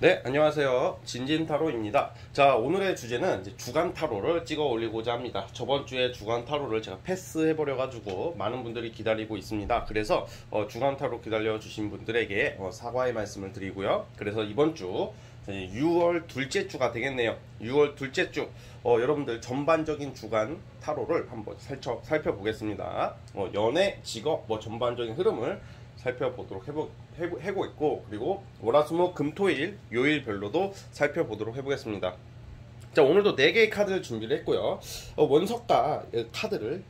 네, 안녕하세요. 진진타로입니다. 자, 오늘의 주제는 이제 주간 타로를 찍어 올리고자 합니다. 저번 주에 주간 타로를 제가 패스해버려가지고 많은 분들이 기다리고 있습니다. 그래서 주간 타로 기다려주신 분들에게 사과의 말씀을 드리고요. 그래서 이번 주 6월 둘째 주가 되겠네요. 6월 둘째 주 여러분들 전반적인 주간 타로를 한번 살펴보겠습니다. 연애, 직업, 전반적인 흐름을 살펴보도록 하고 있고, 그리고 월화수목 금토일 요일별로도 살펴보도록 해보겠습니다. 자, 오늘도 4개의 카드를 준비를 했고요. 원석과 카드를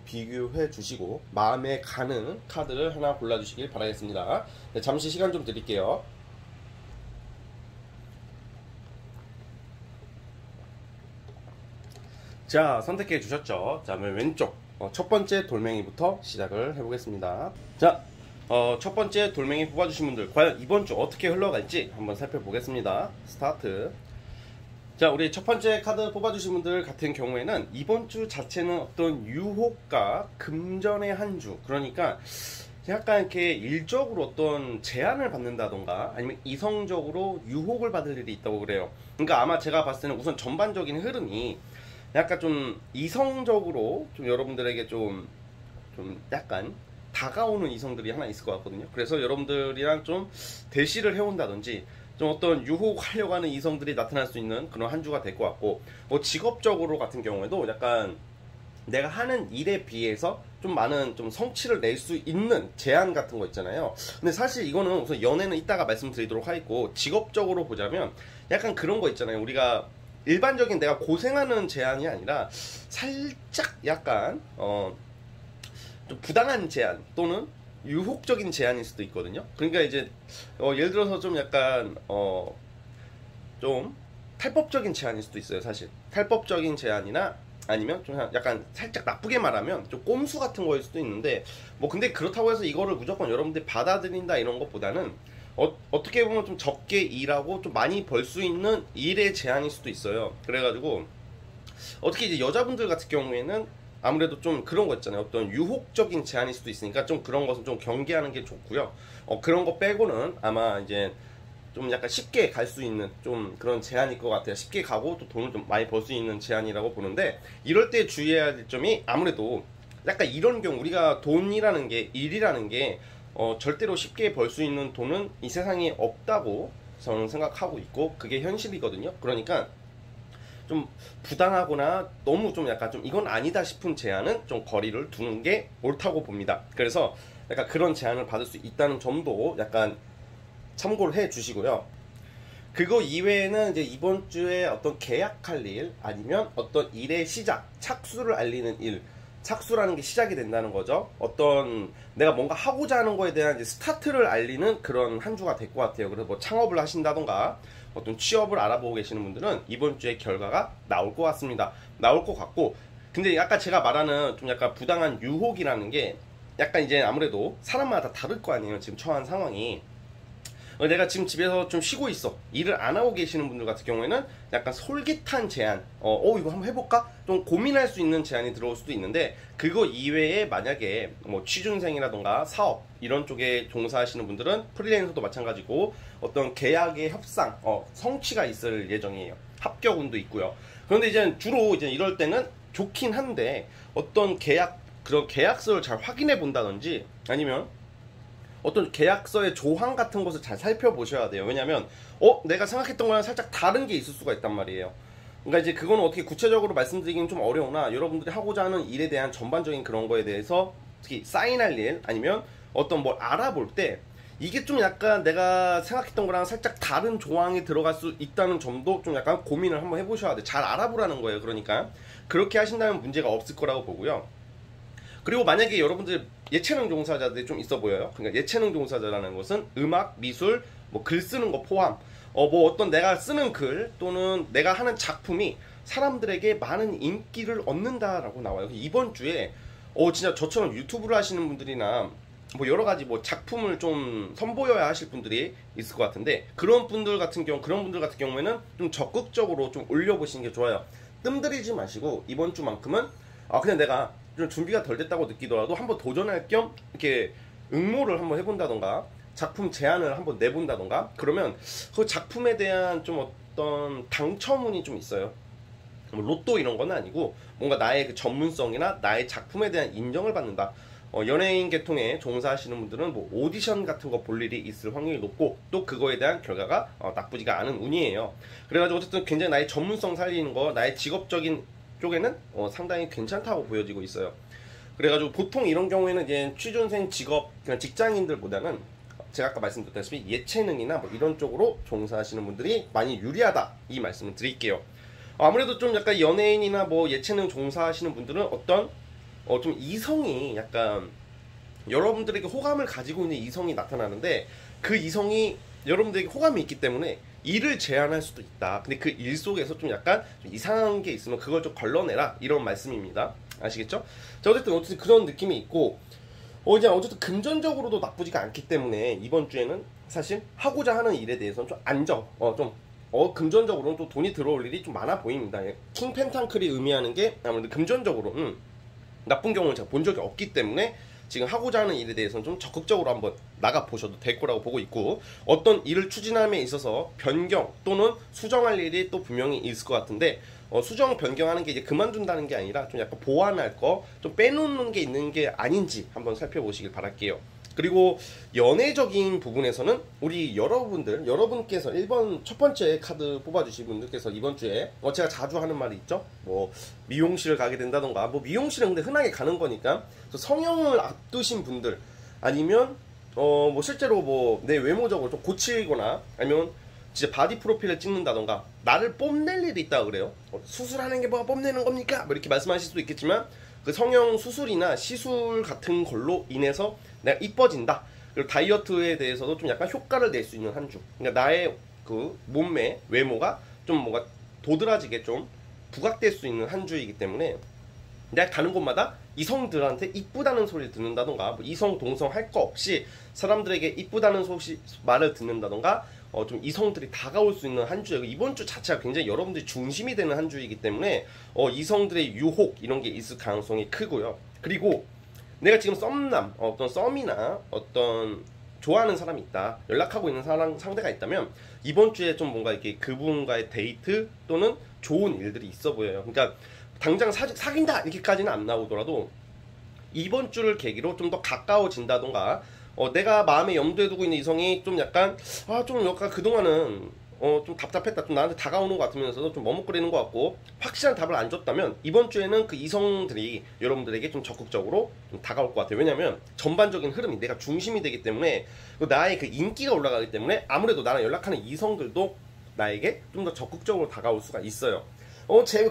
비교해 주시고 마음에 가는 카드를 하나 골라주시길 바라겠습니다. 네, 잠시 시간 좀 드릴게요. 자, 선택해 주셨죠? 자, 왼쪽 첫 번째 돌멩이부터 시작을 해보겠습니다. 자, 첫 번째 돌멩이 뽑아주신 분들 과연 이번 주 어떻게 흘러갈지 한번 살펴보겠습니다. 스타트. 자, 우리 첫 번째 카드 뽑아주신 분들 같은 경우에는 이번 주 자체는 어떤 유혹과 금전의 한 주, 그러니까 약간 이렇게 일적으로 어떤 제한을 받는다던가 아니면 이성적으로 유혹을 받을 일이 있다고 그래요. 그러니까 아마 제가 봤을 때는 우선 전반적인 흐름이 약간 좀 이성적으로 좀 여러분들에게 좀 약간 다가오는 이성들이 하나 있을 것 같거든요. 그래서 여러분들이랑 좀 대시를 해온다든지 좀 어떤 유혹하려고 하는 이성들이 나타날 수 있는 그런 한 주가 될 것 같고, 직업적으로 같은 경우에도 약간 내가 하는 일에 비해서 좀 많은 좀 성취를 낼 수 있는 제한 같은 거 있잖아요. 근데 사실 이거는 우선 연애는 이따가 말씀드리도록 하겠고, 직업적으로 보자면 약간 그런 거 있잖아요. 우리가 일반적인 내가 고생하는 제한이 아니라 살짝 약간 좀 부당한 제한 또는 유혹적인 제한일 수도 있거든요. 그러니까 이제 예를 들어서 좀 약간 좀 탈법적인 제한일 수도 있어요. 사실 탈법적인 제한이나 아니면 좀 약간 살짝 나쁘게 말하면 좀 꼼수 같은 거일 수도 있는데, 근데 그렇다고 해서 이거를 무조건 여러분들이 받아들인다 이런 것보다는 어떻게 보면 좀 적게 일하고 좀 많이 벌 수 있는 일의 제한일 수도 있어요. 그래가지고 어떻게 이제 여자분들 같은 경우에는 아무래도 좀 그런 거 있잖아요. 어떤 유혹적인 제한일 수도 있으니까 좀 그런 것은 좀 경계하는 게 좋고요. 그런 거 빼고는 아마 이제 좀 약간 쉽게 갈 수 있는 좀 그런 제한일 것 같아요. 쉽게 가고 또 돈을 좀 많이 벌 수 있는 제한이라고 보는데, 이럴 때 주의해야 될 점이 아무래도 약간 이런 경우 우리가 돈이라는 게, 일이라는 게 절대로 쉽게 벌 수 있는 돈은 이 세상에 없다고 저는 생각하고 있고, 그게 현실이거든요. 그러니까 좀 부당하거나 너무 좀 약간 좀 이건 아니다 싶은 제안은 좀 거리를 두는 게 옳다고 봅니다. 그래서 약간 그런 제안을 받을 수 있다는 점도 약간 참고를 해 주시고요. 그거 이외에는 이제 이번 주에 어떤 계약할 일 아니면 어떤 일의 시작, 착수를 알리는 일, 착수라는 게 시작이 된다는 거죠. 어떤 내가 뭔가 하고자 하는 거에 대한 이제 스타트를 알리는 그런 한 주가 될 것 같아요. 그래서 창업을 하신다던가 어떤 취업을 알아보고 계시는 분들은 이번 주에 결과가 나올 것 같습니다. 나올 것 같고, 근데 약간 제가 말하는 좀 약간 부당한 유혹이라는 게 약간 이제 아무래도 사람마다 다 다를 거 아니에요. 지금 처한 상황이. 내가 지금 집에서 좀 쉬고 있어, 일을 안 하고 계시는 분들 같은 경우에는 약간 솔깃한 제안, 이거 한번 해볼까? 좀 고민할 수 있는 제안이 들어올 수도 있는데, 그거 이외에 만약에 취준생이라던가 사업 이런 쪽에 종사하시는 분들은 프리랜서도 마찬가지고 어떤 계약의 협상, 성취가 있을 예정이에요. 합격운도 있고요. 그런데 이제 주로 이제 이럴 때는 좋긴 한데, 어떤 그런 계약서를 잘 확인해 본다든지 아니면 어떤 계약서의 조항 같은 것을 잘 살펴보셔야 돼요. 왜냐면 내가 생각했던 거랑 살짝 다른 게 있을 수가 있단 말이에요. 그러니까 이제 그거는 어떻게 구체적으로 말씀드리기는 좀 어려우나, 여러분들이 하고자 하는 일에 대한 전반적인 그런 거에 대해서 특히 사인할 일 아니면 어떤 뭘 알아볼 때 이게 좀 약간 내가 생각했던 거랑 살짝 다른 조항이 들어갈 수 있다는 점도 좀 약간 고민을 한번 해보셔야 돼요. 잘 알아보라는 거예요. 그러니까 그렇게 하신다면 문제가 없을 거라고 보고요. 그리고 만약에 여러분들 예체능 종사자들이 좀 있어 보여요. 그러니까 예체능 종사자라는 것은 음악, 미술, 글 쓰는 거 포함, 어떤 내가 쓰는 글 또는 내가 하는 작품이 사람들에게 많은 인기를 얻는다라고 나와요. 이번 주에 진짜 저처럼 유튜브를 하시는 분들이나 여러 가지 작품을 좀 선보여야 하실 분들이 있을 것 같은데, 그런 분들 같은 경우에는 좀 적극적으로 좀 올려보시는 게 좋아요. 뜸들이지 마시고 이번 주만큼은 그냥 내가 좀 준비가 덜 됐다고 느끼더라도 한번 도전할 겸 이렇게 응모를 한번 해본다던가 작품 제안을 한번 내본다던가 그러면 그 작품에 대한 좀 어떤 당첨운이 좀 있어요. 뭐 로또 이런 건 아니고 뭔가 나의 그 전문성이나 나의 작품에 대한 인정을 받는다. 연예인 계통에 종사하시는 분들은 뭐 오디션 같은 거 볼 일이 있을 확률이 높고 또 그거에 대한 결과가 나쁘지가 않은 운이에요. 그래가지고 어쨌든 굉장히 나의 전문성 살리는 거, 나의 직업적인 쪽에는 상당히 괜찮다고 보여지고 있어요. 그래가지고 보통 이런 경우에는 이제 취준생 직업 그냥 직장인들보다는 제가 아까 말씀드렸다시피 예체능이나 뭐 이런 쪽으로 종사하시는 분들이 많이 유리하다 이 말씀을 드릴게요. 아무래도 좀 약간 연예인이나 뭐 예체능 종사하시는 분들은 어떤 좀 이성이 약간 여러분들에게 호감을 가지고 있는 이성이 나타나는데 그 이성이 여러분들에게 호감이 있기 때문에 일을 제안할 수도 있다. 근데 그 일 속에서 좀 약간 좀 이상한 게 있으면 그걸 좀 걸러내라 이런 말씀입니다. 아시겠죠? 자, 어쨌든 그런 느낌이 있고 이제 어쨌든 금전적으로도 나쁘지가 않기 때문에 이번 주에는 사실 하고자 하는 일에 대해서는 좀 금전적으로는 또 돈이 들어올 일이 좀 많아 보입니다. 킹 펜타클이 의미하는 게 아무래도 금전적으로 나쁜 경우는 제가 본 적이 없기 때문에 지금 하고자 하는 일에 대해서는 좀 적극적으로 한번 나가보셔도 될 거라고 보고 있고 어떤 일을 추진함에 있어서 변경 또는 수정할 일이 또 분명히 있을 것 같은데 수정 변경하는 게 이제 그만둔다는 게 아니라 좀 약간 보완할 거 좀 빼놓는 게 있는 게 아닌지 한번 살펴보시길 바랄게요. 그리고 연애적인 부분에서는 우리 여러분께서 1번 첫 번째 카드 뽑아주신 분들께서 이번 주에 제가 자주 하는 말이 있죠. 뭐 미용실을 가게 된다던가 뭐 미용실은 근데 흔하게 가는 거니까 성형을 앞두신 분들 아니면 뭐 실제로 뭐 내 외모적으로 좀 고치거나 아니면 진짜 바디 프로필을 찍는다던가 나를 뽐낼 일이 있다 그래요. 수술하는 게 뭐가 뽐내는 겁니까? 뭐 이렇게 말씀하실 수도 있겠지만 그 성형 수술이나 시술 같은 걸로 인해서 내가 이뻐진다. 그리고 다이어트에 대해서도 좀 약간 효과를 낼 수 있는 한 주. 그러니까 나의 그 몸매, 외모가 좀 뭔가 도드라지게 좀 부각될 수 있는 한 주이기 때문에 내가 가는 곳마다 이성들한테 이쁘다는 소리를 듣는다던가 뭐 이성 동성 할 거 없이 사람들에게 이쁘다는 말을 듣는다던가 좀 이성들이 다가올 수 있는 한 주예요. 이번 주 자체가 굉장히 여러분들이 중심이 되는 한 주이기 때문에 이성들의 유혹 이런 게 있을 가능성이 크고요. 그리고 내가 지금 어떤 썸이나 어떤 좋아하는 사람이 있다, 연락하고 있는 상대가 있다면 이번 주에 좀 뭔가 이렇게 그분과의 데이트 또는 좋은 일들이 있어 보여요. 그러니까 당장 사귄다 이렇게까지는 안 나오더라도 이번 주를 계기로 좀 더 가까워진다던가 내가 마음에 염두에 두고 있는 이성이 좀 약간 좀 약간 그동안은 좀 답답했다, 좀 나한테 다가오는 것 같으면서도 좀 머뭇거리는 것 같고 확실한 답을 안 줬다면 이번 주에는 그 이성들이 여러분들에게 좀 적극적으로 좀 다가올 것 같아요. 왜냐면 전반적인 흐름이 내가 중심이 되기 때문에 나의 그 인기가 올라가기 때문에 아무래도 나랑 연락하는 이성들도 나에게 좀 더 적극적으로 다가올 수가 있어요.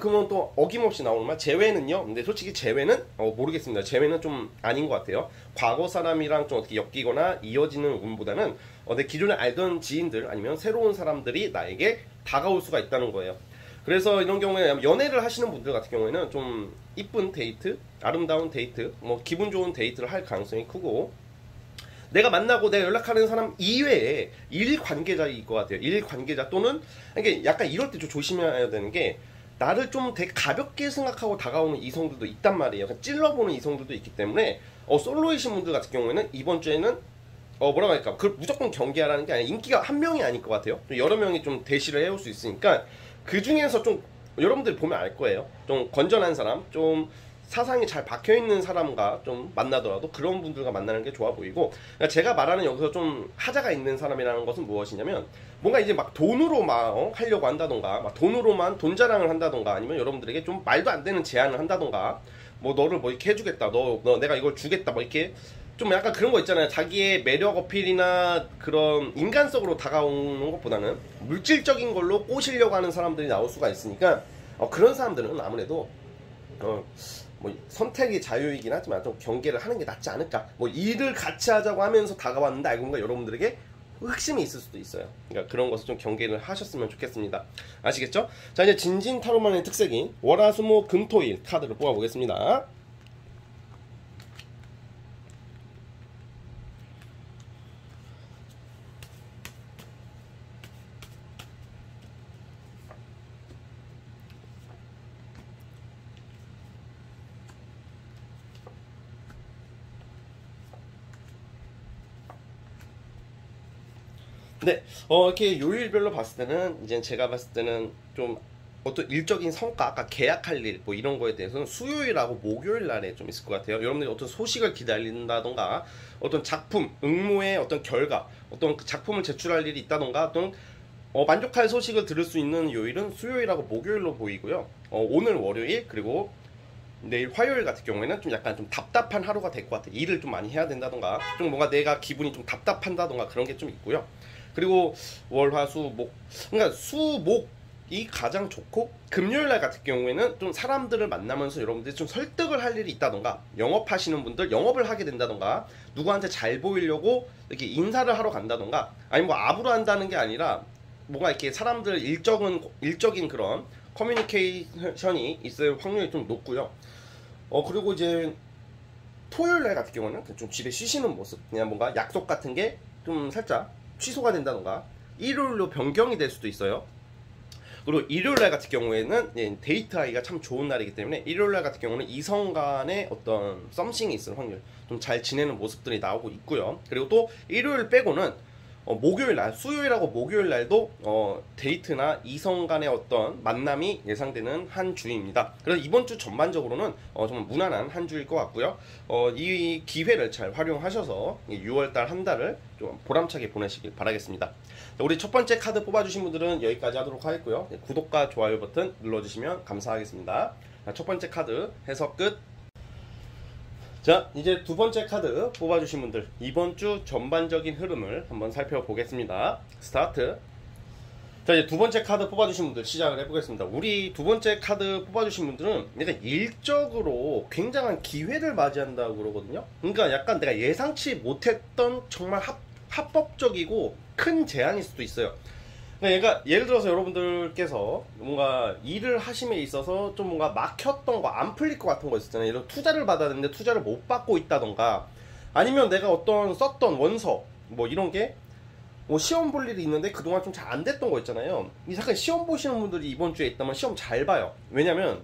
그러면 또 어김없이 나오는 말 재회는요. 근데 솔직히 재회는 모르겠습니다. 재회는 좀 아닌 것 같아요. 과거 사람이랑 좀 어떻게 엮이거나 이어지는 운보다는 내 기존에 알던 지인들 아니면 새로운 사람들이 나에게 다가올 수가 있다는 거예요. 그래서 이런 경우에 연애를 하시는 분들 같은 경우에는 좀 이쁜 데이트, 아름다운 데이트, 뭐 기분 좋은 데이트를 할 가능성이 크고 내가 만나고 내가 연락하는 사람 이외에 일 관계자일 것 같아요. 일 관계자 또는 이게 약간 이럴 때 좀 조심해야 되는 게 나를 좀 되게 가볍게 생각하고 다가오는 이성들도 있단 말이에요. 그러니까 찔러보는 이성들도 있기 때문에 솔로이신 분들 같은 경우에는 이번 주에는 뭐라고 할까, 그걸 무조건 경계하라는 게 아니라 인기가 한 명이 아닐 것 같아요. 여러 명이 좀 대시를 해올 수 있으니까 그 중에서 좀 여러분들이 보면 알 거예요. 좀 건전한 사람, 좀 사상이 잘 박혀있는 사람과 좀 만나더라도 그런 분들과 만나는 게 좋아 보이고, 그러니까 제가 말하는 여기서 좀 하자가 있는 사람이라는 것은 무엇이냐면 뭔가 이제 막 돈으로 막 하려고 한다던가 막 돈으로만 돈 자랑을 한다던가 아니면 여러분들에게 좀 말도 안 되는 제안을 한다던가 뭐 너를 뭐 이렇게 해주겠다, 너 내가 이걸 주겠다 뭐 이렇게 좀 약간 그런 거 있잖아요. 자기의 매력 어필이나 그런 인간성으로 다가오는 것보다는 물질적인 걸로 꼬시려고 하는 사람들이 나올 수가 있으니까 그런 사람들은 아무래도 뭐 선택의 자유이긴 하지만 좀 경계를 하는 게 낫지 않을까. 뭐 일을 같이 하자고 하면서 다가왔는데 알고 보니까 여러분들에게 흑심이 있을 수도 있어요. 그러니까 그런 것을 좀 경계를 하셨으면 좋겠습니다. 아시겠죠? 자, 이제 진진 타로만의 특색인 월화수목 금토일 카드를 뽑아보겠습니다. 네, 이렇게 요일별로 봤을 때는, 이제 제가 봤을 때는 좀 어떤 일적인 성과, 아까 계약할 일, 뭐 이런 거에 대해서는 수요일하고 목요일 날에 좀 있을 것 같아요. 여러분들이 어떤 소식을 기다린다던가, 어떤 작품, 응모의 어떤 결과, 어떤 그 작품을 제출할 일이 있다던가, 어떤 만족할 소식을 들을 수 있는 요일은 수요일하고 목요일로 보이고요. 오늘 월요일, 그리고 내일 화요일 같은 경우에는 좀 약간 좀 답답한 하루가 될 것 같아요. 일을 좀 많이 해야 된다던가, 좀 뭔가 내가 기분이 좀 답답한다던가 그런 게 좀 있고요. 그리고 월, 화, 수, 목, 그러니까 수, 목이 가장 좋고, 금요일 날 같은 경우에는 좀 사람들을 만나면서 여러분들이 좀 설득을 할 일이 있다던가, 영업하시는 분들 영업을 하게 된다던가, 누구한테 잘 보이려고 이렇게 인사를 하러 간다던가, 아니면 뭐 압으로 한다는 게 아니라 뭔가 이렇게 사람들 일적인 그런 커뮤니케이션이 있을 확률이 좀 높고요. 그리고 이제 토요일 날 같은 경우는 좀 집에 쉬시는 모습, 그냥 뭔가 약속 같은 게 좀 살짝 취소가 된다던가, 일요일로 변경이 될 수도 있어요. 그리고 일요일 날 같은 경우에는 데이트하기가 참 좋은 날이기 때문에, 일요일 날 같은 경우는 이성 간의 어떤 썸씽이 있을 확률, 좀 잘 지내는 모습들이 나오고 있고요. 그리고 또 일요일 빼고는 목요일 날, 수요일하고 목요일 날도 데이트나 이성 간의 어떤 만남이 예상되는 한 주입니다. 그래서 이번 주 전반적으로는 정말 무난한 한 주일 것 같고요. 이 기회를 잘 활용하셔서 6월달 한 달을 좀 보람차게 보내시길 바라겠습니다. 우리 첫 번째 카드 뽑아주신 분들은 여기까지 하도록 하겠고요. 구독과 좋아요 버튼 눌러주시면 감사하겠습니다. 첫 번째 카드 해석 끝. 자, 이제 두 번째 카드 뽑아주신 분들, 이번 주 전반적인 흐름을 한번 살펴보겠습니다. 스타트. 자, 이제 두 번째 카드 뽑아주신 분들 시작을 해보겠습니다. 우리 두 번째 카드 뽑아주신 분들은 약간 일적으로 굉장한 기회를 맞이한다고 그러거든요. 그러니까 약간 내가 예상치 못했던 정말 합법적이고 큰 제안일 수도 있어요. 그러니까 예를 들어서 여러분들께서 뭔가 일을 하심에 있어서 좀 뭔가 막혔던 거, 안 풀릴 것 같은 거 있었잖아요. 예를 들어 투자를 받아야 되는데 투자를 못 받고 있다던가, 아니면 내가 어떤 썼던 원서 뭐 이런 게 뭐 시험 볼 일이 있는데 그동안 좀 잘 안 됐던 거 있잖아요. 이 잠깐 시험 보시는 분들이 이번 주에 있다면 시험 잘 봐요. 왜냐면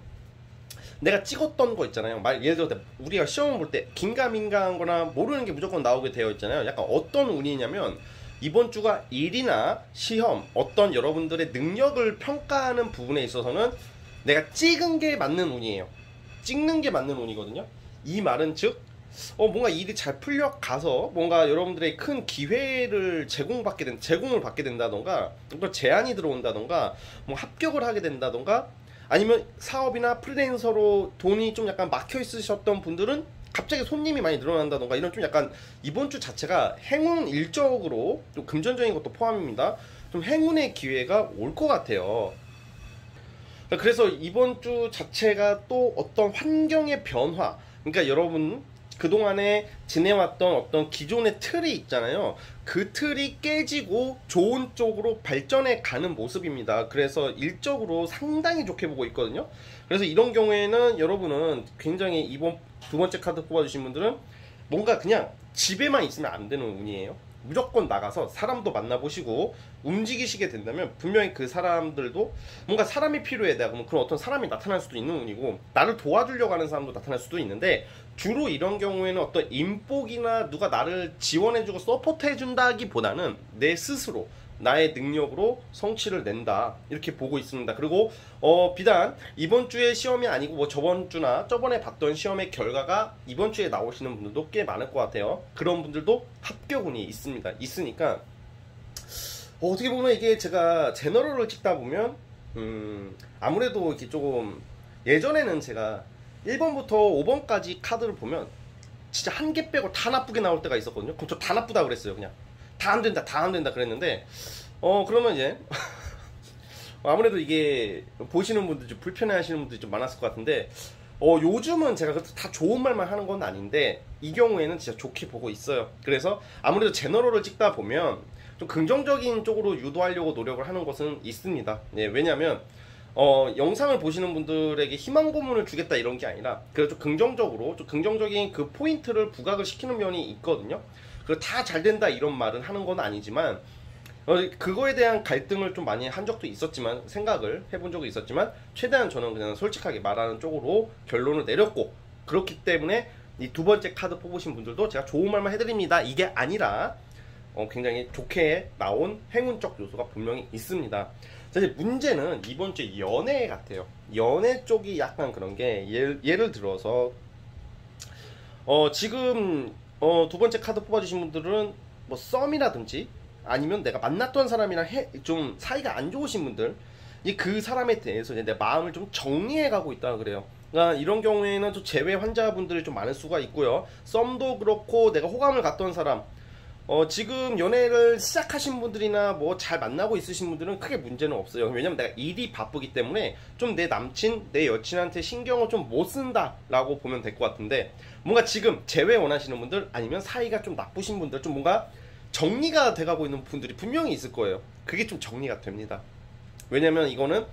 내가 찍었던 거 있잖아요. 예를 들어 우리가 시험 볼 때 긴가민가한 거나 모르는 게 무조건 나오게 되어 있잖아요. 약간 어떤 운이냐면, 이번 주가 일이나 시험, 어떤 여러분들의 능력을 평가하는 부분에 있어서는 내가 찍은 게 맞는 운이에요. 찍는 게 맞는 운이거든요. 이 말은 즉, 뭔가 일이 잘 풀려가서 뭔가 여러분들의 큰 기회를 제공을 받게 된다던가, 또 제안이 들어온다던가, 뭐 합격을 하게 된다던가, 아니면 사업이나 프리랜서로 돈이 좀 약간 막혀 있으셨던 분들은 갑자기 손님이 많이 늘어난다던가, 이런 좀 약간 이번 주 자체가 행운 일적으로 좀 금전적인 것도 포함입니다. 좀 행운의 기회가 올 것 같아요. 그래서 이번 주 자체가 또 어떤 환경의 변화, 그러니까 여러분 그동안에 지내왔던 어떤 기존의 틀이 있잖아요. 그 틀이 깨지고 좋은 쪽으로 발전해 가는 모습입니다. 그래서 일적으로 상당히 좋게 보고 있거든요. 그래서 이런 경우에는 여러분은 굉장히 이번 두 번째 카드 뽑아주신 분들은 뭔가 그냥 집에만 있으면 안 되는 운이에요. 무조건 나가서 사람도 만나보시고 움직이시게 된다면 분명히 그 사람들도 뭔가 사람이 필요해. 내가 그럼 그런 어떤 사람이 나타날 수도 있는 운이고, 나를 도와주려고 하는 사람도 나타날 수도 있는데, 주로 이런 경우에는 어떤 인복이나 누가 나를 지원해주고 서포트해준다기보다는 내 스스로 나의 능력으로 성취를 낸다, 이렇게 보고 있습니다. 그리고 비단 이번 주에 시험이 아니고 뭐 저번 주나 저번에 봤던 시험의 결과가 이번 주에 나오시는 분들도 꽤 많을 것 같아요. 그런 분들도 합격운이 있으니까 어떻게 보면 이게 제가 제너럴을 찍다 보면 아무래도 이렇게 조금, 예전에는 제가 1번부터 5번까지 카드를 보면 진짜 한 개 빼고 다 나쁘게 나올 때가 있었거든요. 그럼 저 다 나쁘다 그랬어요. 그냥 다 안 된다, 다 안 된다 그랬는데, 그러면 이제 아무래도 이게 보시는 분들 좀 불편해 하시는 분들이 좀 많았을 것 같은데, 요즘은 제가 다 좋은 말만 하는 건 아닌데, 이 경우에는 진짜 좋게 보고 있어요. 그래서 아무래도 제너럴을 찍다 보면 좀 긍정적인 쪽으로 유도하려고 노력을 하는 것은 있습니다. 예, 왜냐면 영상을 보시는 분들에게 희망 고문을 주겠다 이런 게 아니라, 그래서 좀 긍정적으로, 좀 긍정적인 그 포인트를 부각을 시키는 면이 있거든요. 그 다 잘 된다 이런 말은 하는 건 아니지만, 그거에 대한 갈등을 좀 많이 한 적도 있었지만, 생각을 해본 적이 있었지만, 최대한 저는 그냥 솔직하게 말하는 쪽으로 결론을 내렸고, 그렇기 때문에 이 두 번째 카드 뽑으신 분들도 제가 좋은 말만 해드립니다, 이게 아니라 굉장히 좋게 나온 행운적 요소가 분명히 있습니다. 사실 문제는 이번 주 연애 같아요. 연애 쪽이 약간 그런 게 예를 들어서 지금 두 번째 카드 뽑아주신 분들은 뭐 썸이라든지 아니면 내가 만났던 사람이랑 좀 사이가 안 좋으신 분들, 그 사람에 대해서 내 마음을 좀 정리해 가고 있다 그래요. 그러니까 이런 경우에는 좀 재회 환자분들이 좀 많을 수가 있고요. 썸도 그렇고 내가 호감을 갖던 사람, 지금 연애를 시작하신 분들이나 뭐 잘 만나고 있으신 분들은 크게 문제는 없어요. 왜냐면 내가 일이 바쁘기 때문에 좀 내 남친, 내 여친한테 신경을 좀 못 쓴다 라고 보면 될 것 같은데, 뭔가 지금 재회 원하시는 분들 아니면 사이가 좀 나쁘신 분들, 좀 뭔가 정리가 돼가고 있는 분들이 분명히 있을 거예요. 그게 좀 정리가 됩니다. 왜냐면 이거는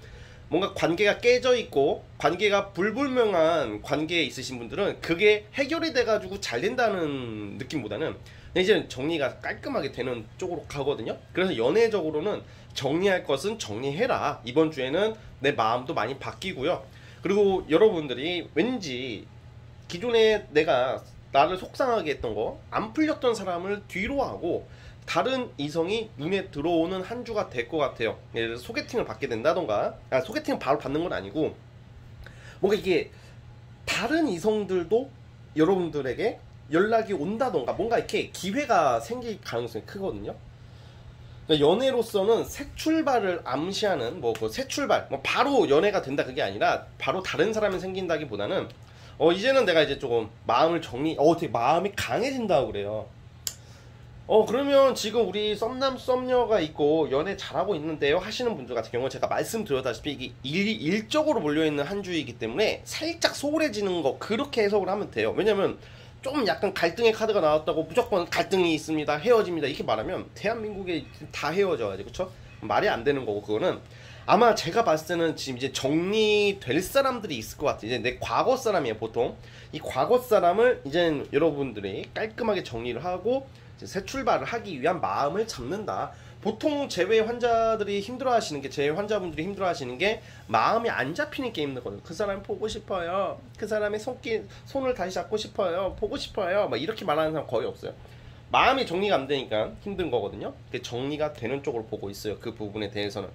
뭔가 관계가 깨져 있고 관계가 불분명한 관계에 있으신 분들은 그게 해결이 돼가지고 잘 된다는 느낌보다는 이제 정리가 깔끔하게 되는 쪽으로 가거든요. 그래서 연애적으로는 정리할 것은 정리해라. 이번 주에는 내 마음도 많이 바뀌고요. 그리고 여러분들이 왠지 기존에 내가 나를 속상하게 했던 거, 안 풀렸던 사람을 뒤로 하고 다른 이성이 눈에 들어오는 한 주가 될 것 같아요. 예를 들어서 소개팅을 받게 된다던가, 소개팅을 바로 받는 건 아니고 뭔가 이게 다른 이성들도 여러분들에게 연락이 온다던가 뭔가 이렇게 기회가 생길 가능성이 크거든요. 그러니까 연애로서는 새 출발을 암시하는 새 출발, 바로 연애가 된다 그게 아니라 바로 다른 사람이 생긴다기보다는 이제는 내가 이제 조금 마음을 되게 마음이 강해진다고 그래요. 그러면 지금 우리 썸남 썸녀가 있고 연애 잘하고 있는데요 하시는 분들 같은 경우는 제가 말씀드렸다시피 이게 일적으로 몰려있는 한 주이기 때문에 살짝 소홀해지는 거, 그렇게 해석을 하면 돼요. 왜냐면 좀 약간 갈등의 카드가 나왔다고 무조건 갈등이 있습니다, 헤어집니다 이렇게 말하면 대한민국에 다 헤어져야지, 그쵸? 말이 안 되는 거고, 그거는 아마 제가 봤을 때는 지금 이제 정리될 사람들이 있을 것 같아요. 이제 내 과거 사람이에요. 보통 이 과거 사람을 이제 여러분들이 깔끔하게 정리를 하고 이제 새 출발을 하기 위한 마음을 잡는다. 보통 재회 환자들이 힘들어하시는 게, 재회 환자분들이 힘들어하시는 게 마음이 안 잡히는 게 힘들거든요. 그 사람 보고 싶어요, 그 사람의 손을 다시 잡고 싶어요, 보고 싶어요, 막 이렇게 말하는 사람 거의 없어요. 마음이 정리가 안 되니까 힘든 거거든요. 정리가 되는 쪽으로 보고 있어요. 그 부분에 대해서는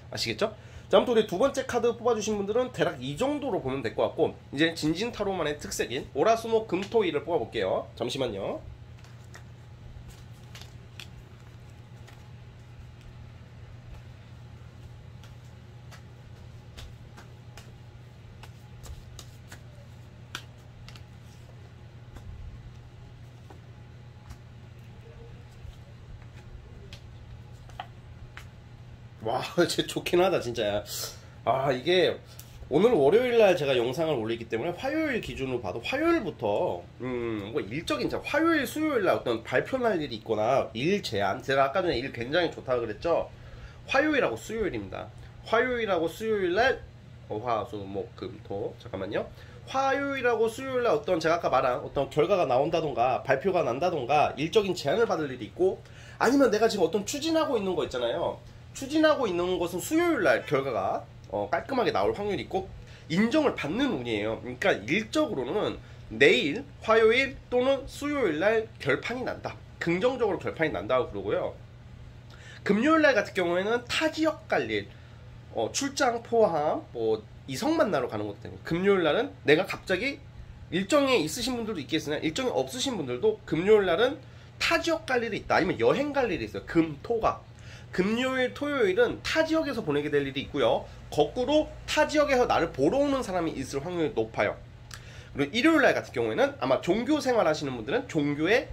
아시겠죠? 자, 아무튼 우리 두 번째 카드 뽑아주신 분들은 대략 이 정도로 보면 될 것 같고, 이제 진진타로만의 특색인 오라수목 금토일을 뽑아볼게요. 잠시만요. 와, 진짜 좋긴 하다 진짜. 이게 오늘 월요일날 제가 영상을 올리기 때문에 화요일 기준으로 봐도 화요일부터 뭐 일적인, 화요일 수요일날 어떤 발표날 일이 있거나 일 제한, 제가 아까 전에 일 굉장히 좋다고 그랬죠. 화요일하고 수요일입니다. 화요일하고 수요일날 화수목금토, 잠깐만요. 화요일하고 수요일날 어떤, 제가 아까 말한 어떤 결과가 나온다던가 발표가 난다던가 일적인 제안을 받을 일이 있고, 아니면 내가 지금 어떤 추진하고 있는 거 있잖아요. 추진하고 있는 것은 수요일날 결과가 깔끔하게 나올 확률이 있고 인정을 받는 운이에요. 그러니까 일적으로는 내일 화요일 또는 수요일날 결판이 난다, 긍정적으로 결판이 난다고 그러고요. 금요일날 같은 경우에는 타지역 갈 일, 출장 포함 이성 만나러 가는 것도 되고, 금요일날은 내가 갑자기 일정에 있으신 분들도 있겠으나 일정이 없으신 분들도 금요일날은 타지역 갈 일이 있다, 아니면 여행 갈 일이 있어요. 금토가 금요일 토요일은 타지역에서 보내게 될 일이 있고요. 거꾸로 타지역에서 나를 보러 오는 사람이 있을 확률이 높아요. 그리고 일요일날 같은 경우에는 아마 종교 생활 하시는 분들은 종교에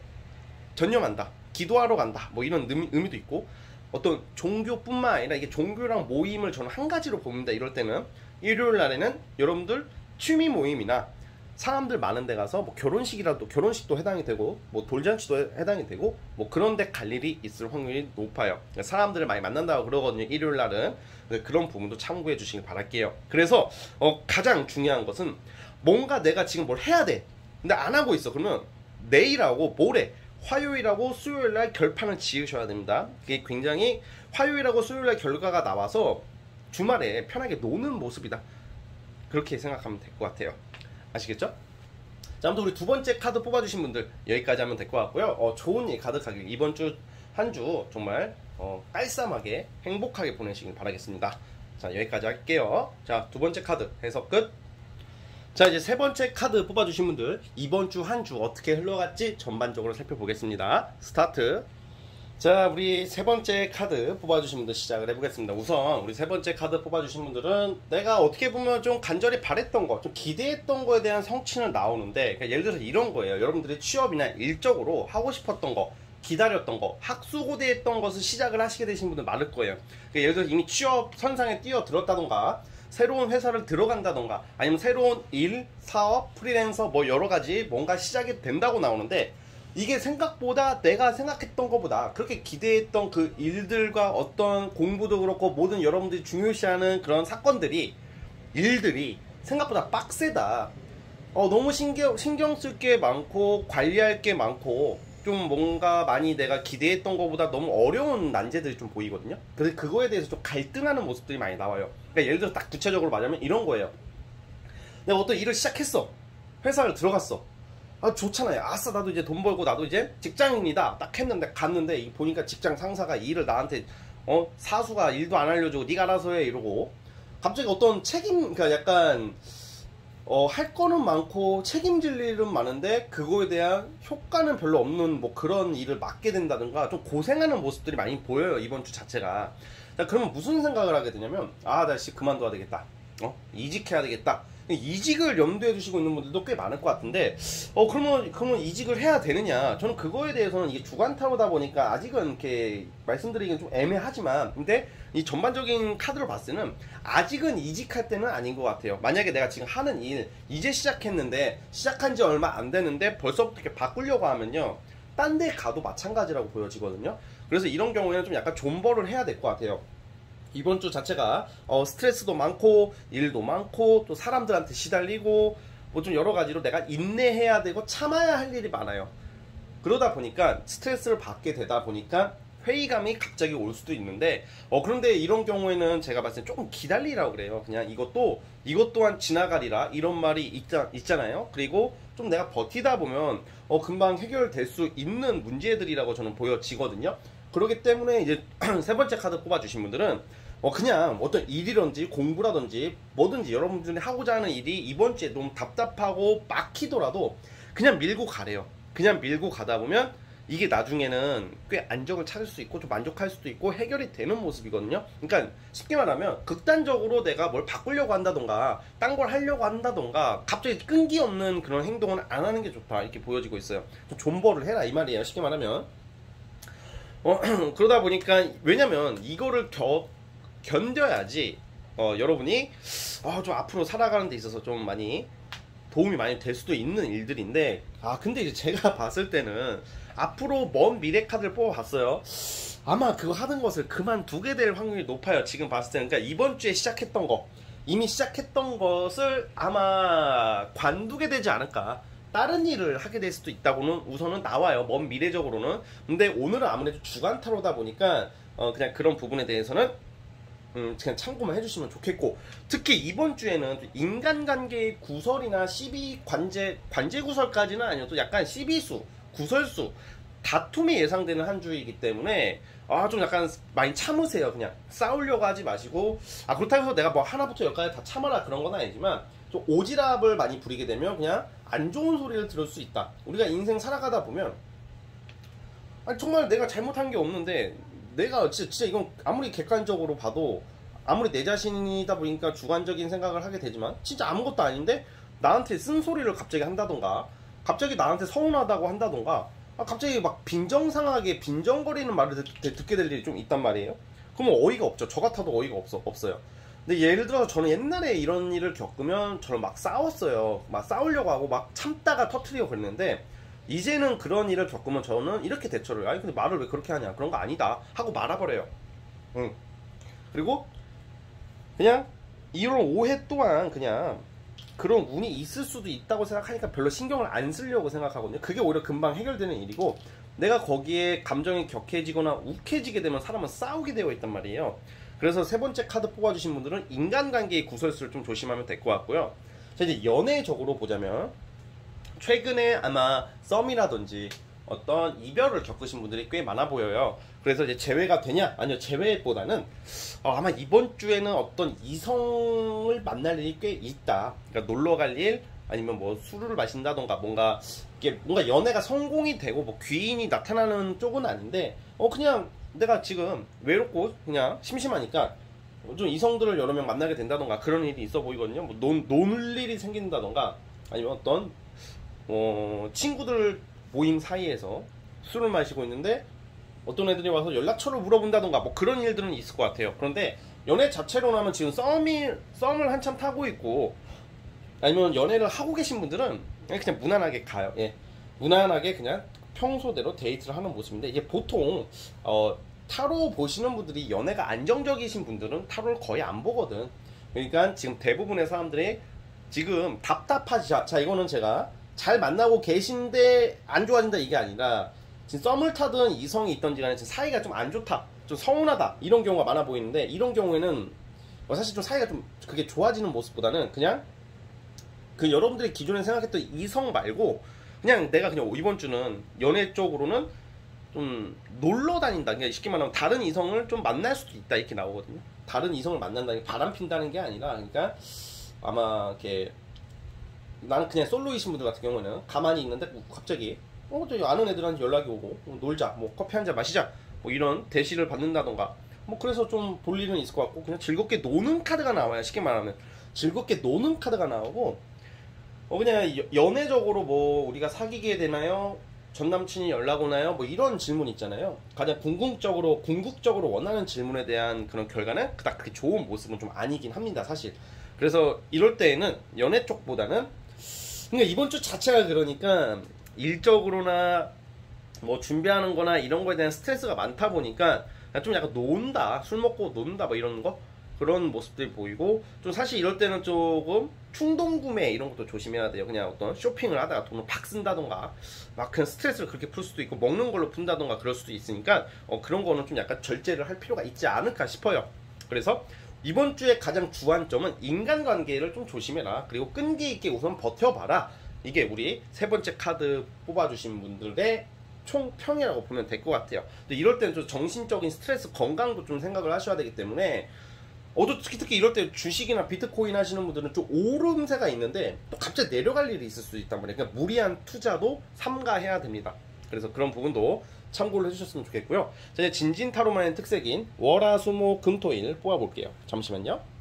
전념한다, 기도하러 간다, 이런 의미도 있고, 어떤 종교뿐만 아니라 이게 종교랑 모임을 저는 한 가지로 봅니다. 이럴 때는 일요일날에는 여러분들 취미 모임이나 사람들 많은 데 가서 결혼식이라도, 결혼식도 해당이 되고 돌잔치도 해당이 되고 그런 데 갈 일이 있을 확률이 높아요. 사람들을 많이 만난다고 그러거든요, 일요일날은. 그런 부분도 참고해 주시길 바랄게요. 그래서 가장 중요한 것은 뭔가 내가 지금 뭘 해야 돼, 근데 안 하고 있어. 그러면 내일하고 모레, 화요일하고 수요일날 결판을 지으셔야 됩니다. 이게 굉장히, 화요일하고 수요일날 결과가 나와서 주말에 편하게 노는 모습이다, 그렇게 생각하면 될 것 같아요. 아시겠죠? 자, 아무튼 우리 두 번째 카드 뽑아주신 분들 여기까지 하면 될 것 같고요. 좋은 일 가득하길, 이번 주 한 주 정말 깔쌈하게 행복하게 보내시길 바라겠습니다. 자, 여기까지 할게요. 자, 두 번째 카드 해석 끝. 자, 이제 세 번째 카드 뽑아주신 분들 이번 주 한 주 어떻게 흘러갔지 전반적으로 살펴보겠습니다. 스타트. 자, 우리 세 번째 카드 뽑아주신 분들 시작을 해보겠습니다. 우선 우리 세 번째 카드 뽑아주신 분들은 내가 어떻게 보면 좀 간절히 바랬던 거, 좀 기대했던 거에 대한 성취는 나오는데, 그러니까 예를 들어서 이런 거예요. 여러분들이 취업이나 일적으로 하고 싶었던 거, 기다렸던 거, 학수고대했던 것을 시작을 하시게 되신 분들 많을 거예요. 그러니까 예를 들어서 이미 취업 선상에 뛰어들었다던가 새로운 회사를 들어간다던가 아니면 새로운 일, 사업, 프리랜서 뭐 여러가지 뭔가 시작이 된다고 나오는데, 이게 생각보다 내가 생각했던 것보다 그렇게 기대했던 그 일들과 어떤 공부도 그렇고 모든 여러분들이 중요시하는 그런 사건들이, 일들이 생각보다 빡세다. 너무 신경 쓸 게 많고 관리할 게 많고 좀 뭔가 많이 내가 기대했던 것보다 너무 어려운 난제들이 좀 보이거든요. 그래서 그거에 대해서 좀 갈등하는 모습들이 많이 나와요. 그러니까 예를 들어 딱 구체적으로 말하면 이런 거예요. 내가 어떤 일을 시작했어. 회사를 들어갔어. 좋잖아요. 아싸, 나도 이제 돈 벌고 나도 이제 직장인이다 딱 했는데 갔는데 보니까 직장 상사가 이 일을 나한테 사수가 일도 안 알려주고 네가 알아서 해 이러고, 갑자기 어떤 그러니까 약간 할 거는 많고 책임질 일은 많은데 그거에 대한 효과는 별로 없는 뭐 그런 일을 맡게 된다든가 좀 고생하는 모습들이 많이 보여요, 이번 주 자체가. 그러면 무슨 생각을 하게 되냐면, 나 그만둬야 되겠다, 이직해야 되겠다. 이직을 염두에 두시고 있는 분들도 꽤 많을 것 같은데, 그러면 이직을 해야 되느냐? 저는 그거에 대해서는 이게 주간 타로다 보니까 아직은 이렇게 말씀드리기는 좀 애매하지만, 근데 이 전반적인 카드로 봤을 때는 아직은 이직할 때는 아닌 것 같아요. 만약에 내가 지금 하는 일 이제 시작했는데 시작한 지 얼마 안 되는데 벌써부터 이렇게 바꾸려고 하면요, 딴 데 가도 마찬가지라고 보여지거든요. 그래서 이런 경우에는 좀 약간 존버를 해야 될 것 같아요. 이번 주 자체가 스트레스도 많고 일도 많고 또 사람들한테 시달리고 뭐 좀 여러 가지로 내가 인내해야 되고 참아야 할 일이 많아요. 그러다 보니까 스트레스를 받게 되다 보니까 회의감이 갑자기 올 수도 있는데, 그런데 이런 경우에는 제가 봤을 때 조금 기다리라고 그래요. 그냥 이것 또한 지나가리라 이런 말이 있잖아요. 그리고 좀 내가 버티다 보면 금방 해결될 수 있는 문제들이라고 저는 보여지거든요. 그렇기 때문에 이제 세 번째 카드 뽑아주신 분들은 그냥 어떤 일이든지 공부라든지 뭐든지 여러분들이 하고자 하는 일이 이번 주에 너무 답답하고 막히더라도 그냥 밀고 가래요. 그냥 밀고 가다 보면 이게 나중에는 꽤 안정을 찾을 수 있고 좀 만족할 수도 있고 해결이 되는 모습이거든요. 그러니까 쉽게 말하면 극단적으로 내가 뭘 바꾸려고 한다던가 딴 걸 하려고 한다던가 갑자기 끈기 없는 그런 행동은 안 하는 게 좋다, 이렇게 보여지고 있어요. 좀 존버를 해라 이 말이에요, 쉽게 말하면. 그러다 보니까, 왜냐면 이거를 견뎌야지 여러분이 좀 앞으로 살아가는 데 있어서 좀 많이 도움이 많이 될 수도 있는 일들인데, 근데 이제 제가 봤을 때는 앞으로 먼 미래 카드를 뽑아봤어요. 아마 그거 하는 것을 그만두게 될 확률이 높아요, 지금 봤을 때는. 그러니까 이번 주에 시작했던 거, 이미 시작했던 것을 아마 관두게 되지 않을까, 다른 일을 하게 될 수도 있다고는 우선은 나와요, 먼 미래적으로는. 근데 오늘은 아무래도 주간 타로다 보니까 그냥 그런 부분에 대해서는 그냥 참고만 해주시면 좋겠고, 특히 이번 주에는 인간관계의 구설이나 시비, 관제 구설까지는 아니어도 약간 시비수, 구설수, 다툼이 예상되는 한 주이기 때문에 좀 약간 많이 참으세요. 그냥 싸우려고 하지 마시고, 그렇다고 해서 내가 뭐 하나부터 열까지 다 참아라 그런 건 아니지만 좀 오지랖을 많이 부리게 되면 그냥 안 좋은 소리를 들을 수 있다. 우리가 인생 살아가다 보면 정말 내가 잘못한 게 없는데, 내가 진짜 이건 아무리 객관적으로 봐도 아무리 내 자신이다 보니까 주관적인 생각을 하게 되지만 진짜 아무것도 아닌데 나한테 쓴소리를 갑자기 한다던가, 갑자기 나한테 서운하다고 한다던가, 갑자기 막 빈정상하게 빈정거리는 말을 듣게 될 일이 좀 있단 말이에요. 그러면 어이가 없죠. 저 같아도 어이가 없어요. 근데 예를 들어서 저는 옛날에 이런 일을 겪으면 저는 막 싸웠어요. 막 싸우려고 하고 막 참다가 터트리고 그랬는데, 이제는 그런 일을 겪으면 저는 이렇게 대처를 해요. 근데 말을 왜 그렇게 하냐, 그런 거 아니다 하고 말아버려요. 그리고 그냥 이런 오해 또한 그냥 그런 운이 있을 수도 있다고 생각하니까 별로 신경을 안 쓰려고 생각하거든요. 그게 오히려 금방 해결되는 일이고, 내가 거기에 감정이 격해지거나 욱해지게 되면 사람은 싸우게 되어 있단 말이에요. 그래서 세 번째 카드 뽑아주신 분들은 인간관계의 구설수를 좀 조심하면 될 것 같고요. 자, 이제 연애적으로 보자면 최근에 아마 썸이라든지 어떤 이별을 겪으신 분들이 꽤 많아 보여요. 그래서 이제 재회가 되냐? 아니요, 재회보다는 아마 이번 주에는 어떤 이성을 만날 일이 꽤 있다. 그러니까 놀러 갈 일, 아니면 뭐 술을 마신다던가 뭔가 연애가 성공이 되고 뭐 귀인이 나타나는 쪽은 아닌데 그냥 내가 지금 외롭고 그냥 심심하니까 좀 이성들을 여러 명 만나게 된다던가 그런 일이 있어 보이거든요. 뭐 노는 일이 생긴다던가 아니면 어떤 친구들 모임 사이에서 술을 마시고 있는데 어떤 애들이 와서 연락처를 물어본다던가 뭐 그런 일들은 있을 것 같아요. 그런데 연애 자체로는 지금 썸을 한참 타고 있고 아니면 연애를 하고 계신 분들은 그냥 무난하게 가요. 예. 무난하게 그냥 평소대로 데이트를 하는 모습인데 이게 보통 타로 보시는 분들이 연애가 안정적이신 분들은 타로를 거의 안 보거든. 그러니까 지금 대부분의 사람들이 지금 답답하지. 자, 이거는 제가 잘 만나고 계신데 안 좋아진다 이게 아니라 지금 썸을 타든 이성이 있던지 간에 지금 사이가 좀 안 좋다, 좀 서운하다 이런 경우가 많아 보이는데 이런 경우에는 사실 좀 사이가 좀 그게 좋아지는 모습보다는 그냥 그 여러분들이 기존에 생각했던 이성 말고 그냥 내가 그냥 이번 주는 연애 쪽으로는 좀 놀러 다닌다. 그러니까 쉽게 말하면 다른 이성을 좀 만날 수도 있다 이렇게 나오거든요. 다른 이성을 만난다는 게 바람 핀다는 게 아니라 그러니까 아마 이렇게 나는 그냥 솔로이신 분들 같은 경우는 가만히 있는데 갑자기 저 아는 애들한테 연락이 오고 놀자, 뭐 커피 한잔 마시자, 뭐 이런 대시를 받는다던가 뭐 그래서 좀 볼 일은 있을 것 같고 그냥 즐겁게 노는 카드가 나와요. 쉽게 말하면 즐겁게 노는 카드가 나오고 그냥 연애적으로 뭐 우리가 사귀게 되나요? 전 남친이 연락 오나요? 뭐 이런 질문 있잖아요. 가장 궁극적으로 원하는 질문에 대한 그런 결과는 그닥 그렇게 좋은 모습은 좀 아니긴 합니다, 사실. 그래서 이럴 때에는 연애 쪽보다는 그러니까 이번 주 자체가 그러니까 일적으로나 뭐 준비하는 거나 이런 거에 대한 스트레스가 많다 보니까 좀 약간 논다, 술 먹고 논다 뭐 이런 거 그런 모습들이 보이고 좀 사실 이럴 때는 조금 충동 구매 이런 것도 조심해야 돼요. 그냥 어떤 쇼핑을 하다가 돈을 팍 쓴다던가 막 그냥 스트레스를 그렇게 풀 수도 있고 먹는 걸로 푼다던가 그럴 수도 있으니까 그런 거는 좀 약간 절제를 할 필요가 있지 않을까 싶어요. 그래서 이번 주에 가장 주안점은 인간관계를 좀 조심해라. 그리고 끈기 있게 우선 버텨봐라. 이게 우리 세 번째 카드 뽑아주신 분들의 총평이라고 보면 될 것 같아요. 근데 이럴 때는 좀 정신적인 스트레스, 건강도 좀 생각을 하셔야 되기 때문에 특히 이럴 때 주식이나 비트코인 하시는 분들은 좀 오름세가 있는데 또 갑자기 내려갈 일이 있을 수도 있단 말이에요. 그러니까 무리한 투자도 삼가해야 됩니다. 그래서 그런 부분도 참고를 해주셨으면 좋겠고요. 자, 이제 진진타로만의 특색인 월화수목 금토일 뽑아볼게요. 잠시만요.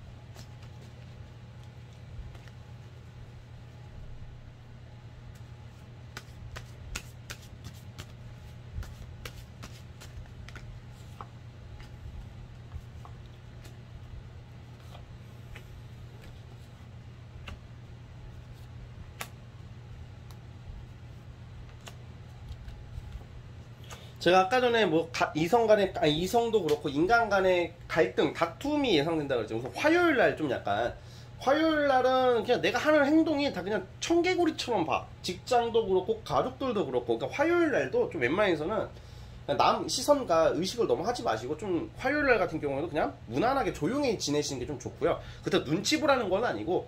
제가 아까 전에 뭐 이성도 그렇고 인간 간의 갈등, 다툼이 예상된다 그랬죠. 우선 화요일 날 좀 약간 화요일 날은 그냥 내가 하는 행동이 다 그냥 청개구리처럼 봐. 직장도 그렇고 가족들도 그렇고. 그러니까 화요일 날도 좀 웬만해서는 남 시선과 의식을 너무 하지 마시고 좀 화요일 날 같은 경우에도 그냥 무난하게 조용히 지내시는 게 좀 좋고요. 그렇다고 눈치 보라는 건 아니고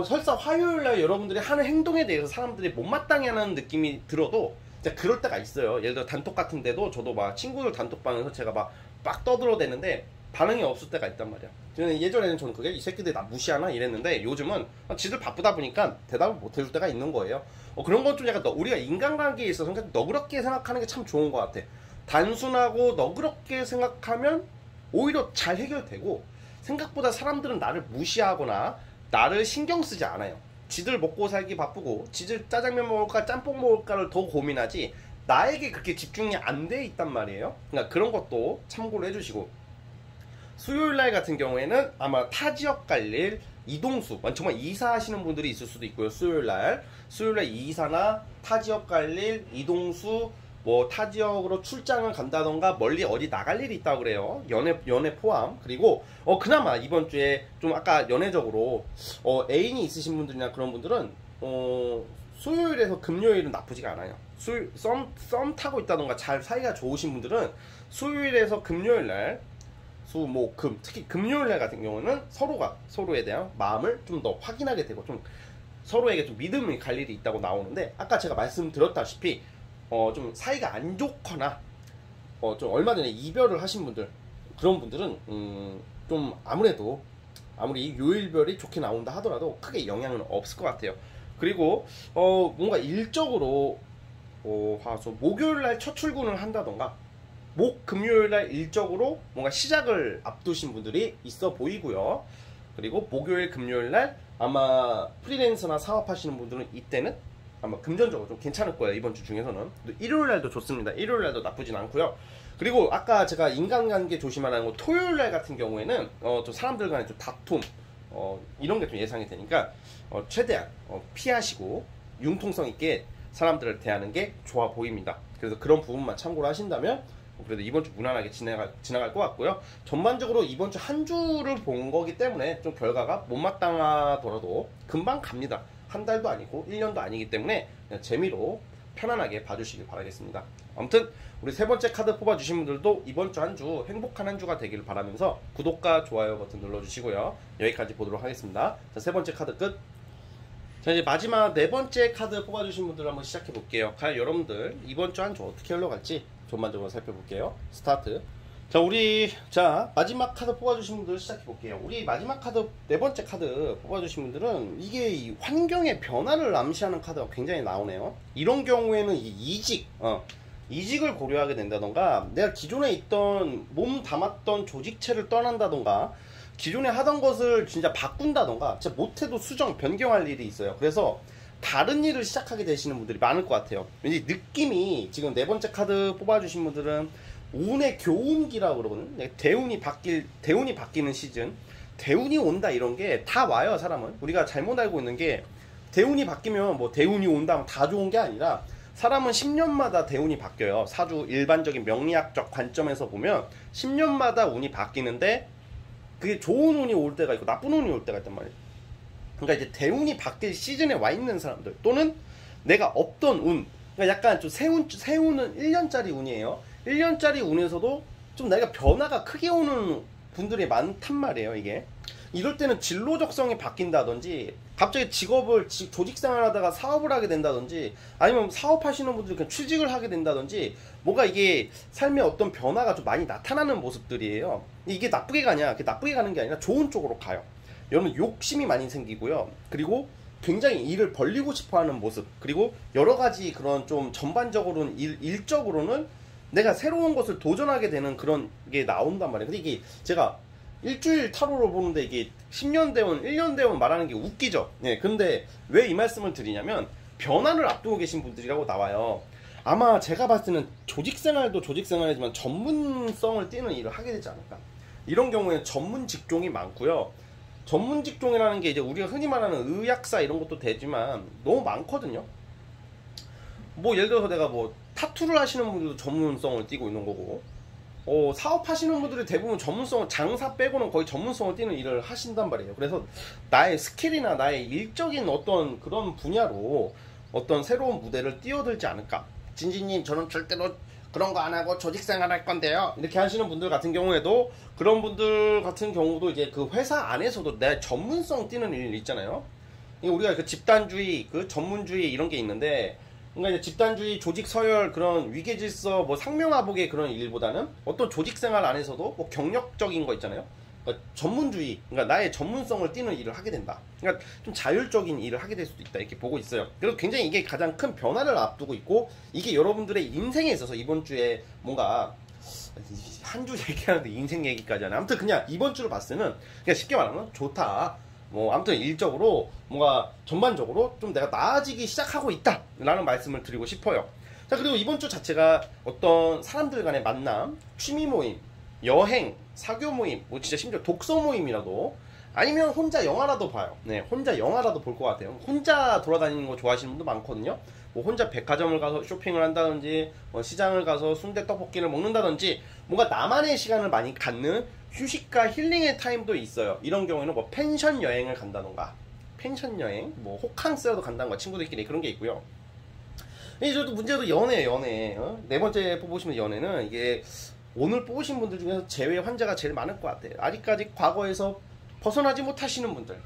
설사 화요일 날 여러분들이 하는 행동에 대해서 사람들이 못마땅해 하는 느낌이 들어도 그럴 때가 있어요. 예를 들어 단톡 같은데도 저도 막 친구들 단톡방에서 제가 막 떠들어대는데 반응이 없을 때가 있단 말이야. 예전에는 저는 그게 이 새끼들 나 무시하나 이랬는데 요즘은 지들 바쁘다 보니까 대답을 못 해줄 때가 있는 거예요. 그런 건 좀 약간 우리가 인간관계에 있어서 너그럽게 생각하는 게 참 좋은 것 같아. 단순하고 너그럽게 생각하면 오히려 잘 해결되고 생각보다 사람들은 나를 무시하거나 나를 신경 쓰지 않아요. 지들 먹고 살기 바쁘고 지들 짜장면 먹을까 짬뽕 먹을까를 더 고민하지 나에게 그렇게 집중이 안 돼 있단 말이에요. 그러니까 그런 것도 참고를 해주시고 수요일날 같은 경우에는 아마 타 지역 갈 일, 이동수 정말 이사하시는 분들이 있을 수도 있고요. 수요일날 이사나 타 지역 갈 일, 이동수 뭐 타 지역으로 출장을 간다던가 멀리 어디 나갈 일이 있다고 그래요. 연애 포함. 그리고 그나마 이번 주에 좀 아까 연애적으로 애인이 있으신 분들이나 그런 분들은 수요일에서 금요일은 나쁘지가 않아요. 썸 타고 있다던가 잘 사이가 좋으신 분들은 수요일에서 금요일날 금 특히 금요일날 같은 경우는 서로가 서로에 대한 마음을 좀 더 확인하게 되고 좀 서로에게 좀 믿음이 갈 일이 있다고 나오는데 아까 제가 말씀드렸다시피 좀 사이가 안 좋거나 좀 얼마 전에 이별을 하신 분들, 그런 분들은 좀 아무래도 아무리 요일별이 좋게 나온다 하더라도 크게 영향은 없을 것 같아요. 그리고 뭔가 일적으로 화수 목요일날 첫 출근을 한다던가 목 금요일날 일적으로 뭔가 시작을 앞두신 분들이 있어 보이고요. 그리고 목요일 금요일날 아마 프리랜서나 사업하시는 분들은 이때는 아마 금전적으로 좀 괜찮을 거예요. 이번 주 중에서는. 일요일날도 좋습니다. 일요일날도 나쁘진 않고요. 그리고 아까 제가 인간관계 조심하라는 거, 토요일날 같은 경우에는 좀 사람들 간의 좀 다툼 이런 게 좀 예상이 되니까 최대한 피하시고 융통성 있게 사람들을 대하는 게 좋아 보입니다. 그래서 그런 부분만 참고를 하신다면 그래도 이번 주 무난하게 지나갈 것 같고요. 전반적으로 이번 주 한 주를 본 거기 때문에 좀 결과가 못마땅하더라도 금방 갑니다. 한 달도 아니고 1년도 아니기 때문에 그냥 재미로 편안하게 봐주시길 바라겠습니다. 아무튼 우리 세 번째 카드 뽑아주신 분들도 이번 주 한 주 행복한 한 주가 되기를 바라면서 구독과 좋아요 버튼 눌러주시고요. 여기까지 보도록 하겠습니다. 자, 세 번째 카드 끝. 자, 이제 마지막 네 번째 카드 뽑아주신 분들 한번 시작해 볼게요. 과연 여러분들 이번 주 한 주 어떻게 흘러갈지 전반적으로 살펴볼게요. 스타트. 자, 마지막 카드 뽑아주신 분들 시작해 볼게요. 우리 마지막 카드, 네 번째 카드 뽑아주신 분들은 이게 이 환경의 변화를 암시하는 카드가 굉장히 나오네요. 이런 경우에는 이직을 고려하게 된다던가, 내가 기존에 있던 몸 담았던 조직체를 떠난다던가, 기존에 하던 것을 진짜 바꾼다던가, 진짜 못해도 수정, 변경할 일이 있어요. 그래서 다른 일을 시작하게 되시는 분들이 많을 것 같아요. 왠지 느낌이 지금 네 번째 카드 뽑아주신 분들은 운의 교운기라고 그러거든. 대운이 바뀌는 시즌, 대운이 온다 이런 게 다 와요. 사람은 우리가 잘못 알고 있는 게 대운이 바뀌면 뭐 대운이 온다 다 좋은 게 아니라 사람은 10년마다 대운이 바뀌어요. 사주 일반적인 명리학적 관점에서 보면 10년마다 운이 바뀌는데 그게 좋은 운이 올 때가 있고 나쁜 운이 올 때가 있단 말이에요. 그러니까 이제 대운이 바뀔 시즌에 와 있는 사람들, 또는 내가 없던 운, 그러니까 약간 좀 새 운은 1년짜리 운이에요. 1년짜리 운에서도 좀 내가 변화가 크게 오는 분들이 많단 말이에요. 이게 이럴 때는 진로적성이 바뀐다든지, 갑자기 조직생활 하다가 사업을 하게 된다든지, 아니면 사업하시는 분들이 그냥 취직을 하게 된다든지, 뭔가 이게 삶에 어떤 변화가 좀 많이 나타나는 모습들이에요. 이게 나쁘게 가냐? 나쁘게 가는 게 아니라 좋은 쪽으로 가요. 여러분 욕심이 많이 생기고요. 그리고 굉장히 일을 벌리고 싶어 하는 모습, 그리고 여러 가지 그런 좀 전반적으로는 일적으로는 내가 새로운 것을 도전하게 되는 그런 게 나온단 말이에요. 근데 이게 제가 일주일 타로로 보는데 이게 10년 대운, 1년 대운 말하는 게 웃기죠. 네, 근데 왜 이 말씀을 드리냐면 변화를 앞두고 계신 분들이라고 나와요. 아마 제가 봤을 때는 조직생활도 조직생활이지만 전문성을 띠는 일을 하게 되지 않을까. 이런 경우에는 전문 직종이 많고요. 전문 직종이라는 게 이제 우리가 흔히 말하는 의학사 이런 것도 되지만 너무 많거든요. 뭐 예를 들어서 내가 뭐 타투를 하시는 분들도 전문성을 띠고 있는 거고, 사업하시는 분들이 대부분 전문성을, 장사 빼고는 거의 전문성을 띠는 일을 하신단 말이에요. 그래서 나의 스킬이나 나의 일적인 어떤 그런 분야로 어떤 새로운 무대를 뛰어들지 않을까. 진지님, 저는 절대로 그런 거 안 하고 조직생활 할 건데요, 이렇게 하시는 분들 같은 경우에도, 그런 분들 같은 경우도 이제 그 회사 안에서도 내 전문성 띠는 일 있잖아요. 우리가 그 집단주의, 그 전문주의 이런 게 있는데, 그러니까 이제 집단주의, 조직 서열, 그런 위계질서, 뭐 상명하복의 그런 일보다는 어떤 조직생활 안에서도 뭐 경력적인 거 있잖아요. 그러니까 전문주의, 그러니까 나의 전문성을 띠는 일을 하게 된다. 그러니까 좀 자율적인 일을 하게 될 수도 있다, 이렇게 보고 있어요. 그리고 굉장히 이게 가장 큰 변화를 앞두고 있고, 이게 여러분들의 인생에 있어서 이번 주에 뭔가 한 주 얘기하는데 인생 얘기까지 하네. 아무튼 그냥 이번 주를 봤을 때는 그냥 쉽게 말하면 좋다. 뭐 아무튼 일적으로 뭔가 전반적으로 좀 내가 나아지기 시작하고 있다 라는 말씀을 드리고 싶어요. 자, 그리고 이번 주 자체가 어떤 사람들 간의 만남, 취미 모임, 여행, 사교 모임, 뭐 진짜 심지어 독서 모임이라도, 아니면 혼자 영화라도 봐요. 네, 혼자 영화라도 볼 것 같아요. 혼자 돌아다니는 거 좋아하시는 분도 많거든요. 뭐 혼자 백화점을 가서 쇼핑을 한다든지, 뭐 시장을 가서 순대 떡볶이를 먹는다든지, 뭔가 나만의 시간을 많이 갖는 휴식과 힐링의 타임도 있어요. 이런 경우에는 뭐 펜션 여행을 간다던가, 펜션 여행, 뭐 호캉스라도 간다던가, 친구들끼리 그런 게 있고요. 저도 문제도 연애. 네 번째 뽑으시면 연애는 이게 오늘 뽑으신 분들 중에서 재회 환자가 제일 많을 것 같아요. 아직까지 과거에서 벗어나지 못하시는 분들,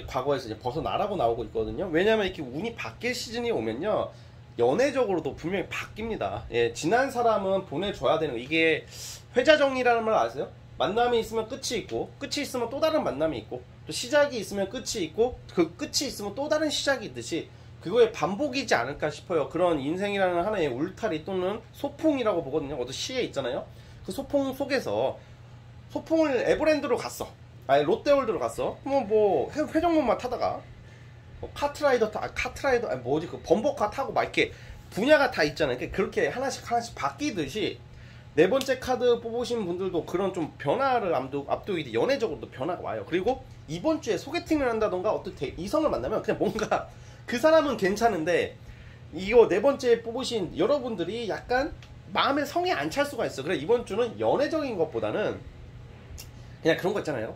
과거에서 이제 벗어나라고 나오고 있거든요. 왜냐면 이렇게 운이 바뀔 시즌이 오면요, 연애적으로도 분명히 바뀝니다. 예, 지난 사람은 보내줘야 되는 거. 이게 회자 정리라는 말 아세요? 만남이 있으면 끝이 있고, 끝이 있으면 또 다른 만남이 있고, 또 시작이 있으면 끝이 있고, 그 끝이 있으면 또 다른 시작이 있듯이 그거의 반복이지 않을까 싶어요. 그런 인생이라는 하나의 울타리 또는 소풍이라고 보거든요. 어떤 시에 있잖아요. 그 소풍 속에서 소풍을 에버랜드로 갔어. 아니 롯데월드로 갔어. 뭐 회전목마 타다가 카트라이더 아니 뭐지 그 범버카 타고 막 이렇게 분야가 다 있잖아요. 그렇게 하나씩 바뀌듯이 네 번째 카드 뽑으신 분들도 그런 좀 변화를 앞두기 연애적으로도 변화가 와요. 그리고 이번 주에 소개팅을 한다던가 어떤 이성을 만나면 그냥 뭔가 그 사람은 괜찮은데 이거 네 번째 뽑으신 여러분들이 약간 마음에 성에 안 찰 수가 있어. 그래 이번 주는 연애적인 것보다는 그냥 그런 거 있잖아요.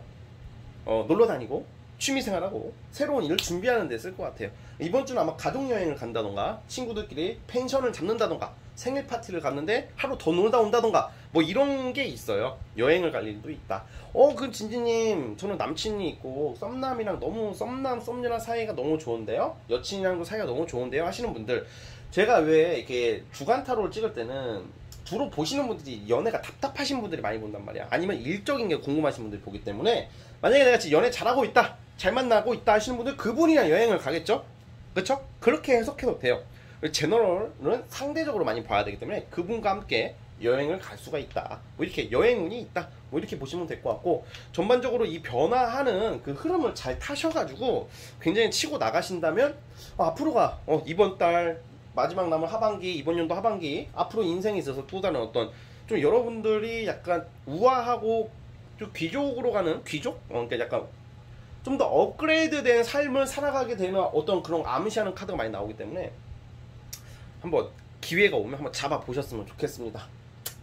놀러 다니고 취미생활하고 새로운 일을 준비하는 데 쓸 것 같아요. 이번 주는 아마 가족여행을 간다던가 친구들끼리 펜션을 잡는다던가 생일 파티를 갔는데 하루 더 놀다 온다던가 뭐 이런 게 있어요. 여행을 갈 일도 있다. 그 진지님 저는 남친이 있고 썸남이랑 너무 썸녀랑 사이가 너무 좋은데요? 여친이랑도 사이가 너무 좋은데요? 하시는 분들 제가 왜 이렇게 주간 타로를 찍을 때는 주로 보시는 분들이 연애가 답답하신 분들이 많이 본단 말이야. 아니면 일적인 게 궁금하신 분들이 보기 때문에 만약에 내가 지금 연애 잘하고 있다 잘 만나고 있다 하시는 분들 그분이랑 여행을 가겠죠? 그렇죠? 그렇게 해석해도 돼요. 제너럴은 상대적으로 많이 봐야 되기 때문에 그분과 함께 여행을 갈 수가 있다. 뭐 이렇게 여행운이 있다. 뭐 이렇게 보시면 될 것 같고 전반적으로 이 변화하는 그 흐름을 잘 타셔가지고 굉장히 치고 나가신다면 앞으로가 이번 달 마지막 남은 하반기 이번 연도 하반기 앞으로 인생에 있어서 또 다른 어떤 좀 여러분들이 약간 우아하고 좀 귀족으로 가는 귀족? 그러니까 약간 좀 더 업그레이드된 삶을 살아가게 되는 어떤 그런 암시하는 카드가 많이 나오기 때문에 한번 기회가 오면 한번 잡아 보셨으면 좋겠습니다.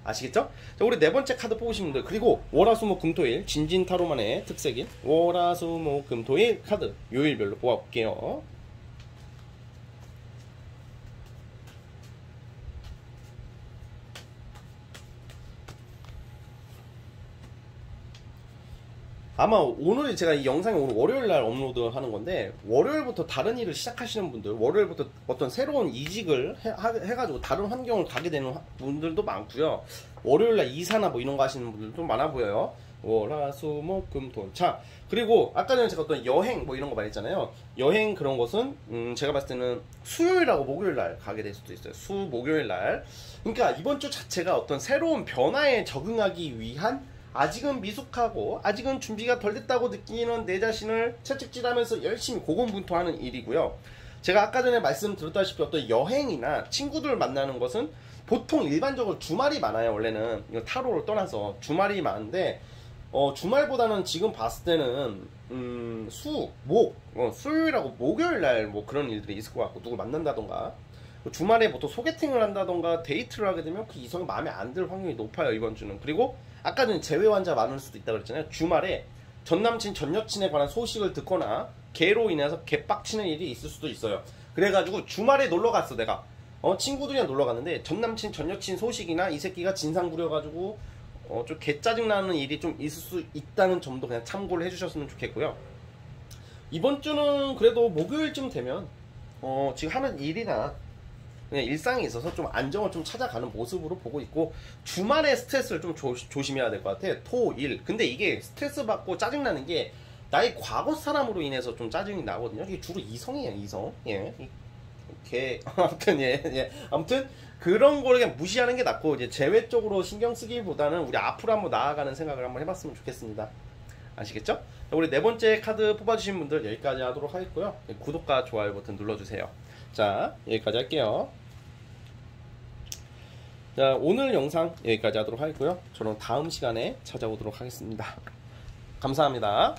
아시겠죠? 자, 우리 네 번째 카드 뽑으신 분들 그리고 월화수목금토일 진진타로만의 특색인 월화수목금토일 카드 요일별로 뽑아볼게요. 아마 오늘이 제가 이 영상이 오늘 월요일날 업로드 하는 건데 월요일부터 다른 일을 시작하시는 분들 월요일부터 어떤 새로운 이직을 해가지고 다른 환경을 가게 되는 분들도 많고요. 월요일날 이사나 뭐 이런 거 하시는 분들도 많아 보여요. 월화수목금토. 자 그리고 아까 전에 제가 어떤 여행 뭐 이런 거 말했잖아요. 여행 그런 것은 제가 봤을 때는 수요일하고 목요일날 가게 될 수도 있어요. 목요일날. 그러니까 이번 주 자체가 어떤 새로운 변화에 적응하기 위한 아직은 미숙하고 아직은 준비가 덜 됐다고 느끼는 내 자신을 채찍질하면서 열심히 고군분투하는 일이고요. 제가 아까 전에 말씀드렸다시피 어떤 여행이나 친구들 만나는 것은 보통 일반적으로 주말이 많아요. 원래는 이거 타로를 떠나서 주말이 많은데 주말보다는 지금 봤을 때는 수요일하고 목요일날 뭐 그런 일들이 있을 것 같고 누구 만난다던가 주말에 보통 소개팅을 한다던가 데이트를 하게 되면 그 이성이 마음에 안 들 확률이 높아요. 이번 주는. 그리고 아까 전에 재회 환자 많을 수도 있다고 그랬잖아요. 주말에 전남친 전여친에 관한 소식을 듣거나 개로 인해서 개빡치는 일이 있을 수도 있어요. 그래가지고 주말에 놀러 갔어. 내가 친구들이랑 놀러 갔는데 전남친 전여친 소식이나 이 새끼가 진상 부려가지고 좀 개짜증나는 일이 좀 있을 수 있다는 점도 그냥 참고를 해주셨으면 좋겠고요. 이번 주는 그래도 목요일쯤 되면 지금 하는 일이나 그냥 일상에 있어서 좀 안정을 좀 찾아가는 모습으로 보고 있고 주말에 스트레스를 좀 조심해야 될 것 같아. 토, 일. 근데 이게 스트레스 받고 짜증나는 게 나의 과거 사람으로 인해서 좀 짜증이 나거든요. 이게 주로 이성이에요. 이성. 예. 아무튼 예. 아무튼 그런 거를 그냥 무시하는 게 낫고 이제 재회 쪽으로 신경 쓰기보다는 우리 앞으로 한번 나아가는 생각을 한번 해봤으면 좋겠습니다. 아시겠죠? 자, 우리 네 번째 카드 뽑아주신 분들 여기까지 하도록 하겠고요. 구독과 좋아요 버튼 눌러주세요. 자, 여기까지 할게요. 자, 오늘 영상 여기까지 하도록 하겠고요. 저는 다음 시간에 찾아오도록 하겠습니다. 감사합니다.